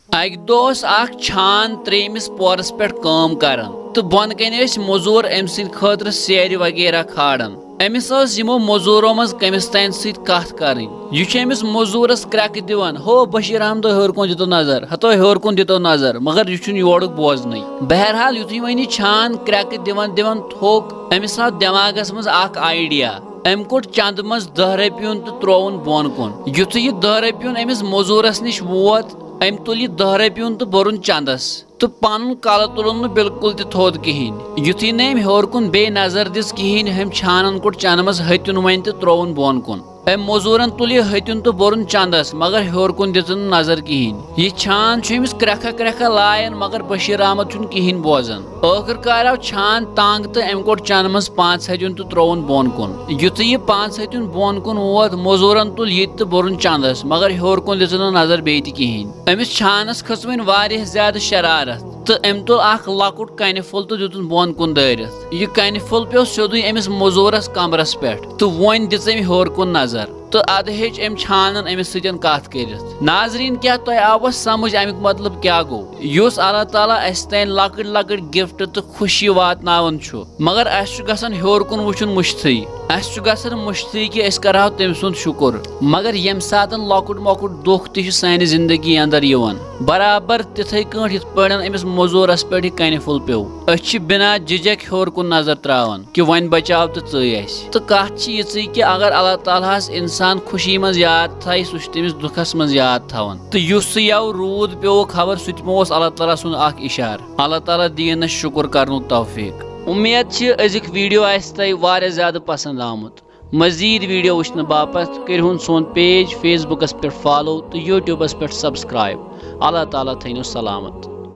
अक दह छान त्रेमिस पोरस पे काम कर तो बन कन मजूर अम सर सेर वगैरह खाड़न अमिस यमो मजूरों मज कमिस तान सत कर यह मजूरस क्रक दिवान हो बशीर अहमद हर कुन दितो नजर हतो हर कुन दितो नजर मगर यह योड़ बोजन बहरहाल युथी वन छान क्रक दिवान दिवान थोक अमिस आव दिमागस मज आइडिया अम कोट चंद मज 10 रपियुन तो त्रोवन बोन कुन युथ यह 10 रपियुन अमिस मजूरस निश वोत अम तुल 10 रपियुन तो बोरुन चंदस तो पन कल तुलन बिल्कुल थोद कहें युथी न हर कुन बे नजर दिस कहें हम छानन कोट चंद मज हत्युन वन तो त्रोवन बोन कुन अम मजूरन तुल हत्युन तो बोरुन चंदस मगर हर कुन दितन नजर कहें यह छान क्रखा क्रखा लायन मगर बशीर अहमद चुन कहें बोजन आखिरकार आव छान तंग तो अम कोट चंद मज 5 हत्युन तो त्रोवन बोन कुन युथ यह 5 हत्युन बोन कुन वोत मजूरन तुल ये तो बोरुन चंदस मगर हर कुन दितन नजर बे कहें अमिस छानस खस वन वारिया ज्यादा शरारत तो अम तुल लकुट कन फुल तो दितुन बोन कुन दारित यह कन फुल पे सोदुई अमिस मजूरस कमरस पे तो वन दिस हर कुन नजर तो अद हेच अम छानन अमिस सतन कत कर नाजरीन क्या तुम आव समझ अमुक मतलब क्या गो युस अल्लाह ताला अस तान लकट लकट गिफ्ट तो खुशी वातनावन मगर अस गसन हर कुन वुचुन मुश्तई अस गसन मुश्तई कि अस करहो तम सुंद शुक्र मगर यम सातन लकुट मकुट दुख तह सानि जिंदगी अंदर यवन बराबर तिथे कट यथ पड़न अमिस मजूरस पे कन फुल पे अस बिना झिझक हर कुन नजर त्रावन कि वन बचाव तो च तो कत यी कि अगर अल्लाह ताला इंसान खुशी मज याद थाय सह तमिस दुखस मज याद थवन तो युस यव रूद पे खबर सह अल्लाह ताला सुन इशार अल्लाह ताला दीन शुक्र करनु तौफीक उम्मीद अजिक वीडियो आय ज्यादा पसंद आमुत मजीद वीडियो वुचन बापत कर सोन पेज फेसबुकस पे फॉलो तो यूट्यूबस पे सब्सक्राइब अल्लाह ताला थैनो सलामत।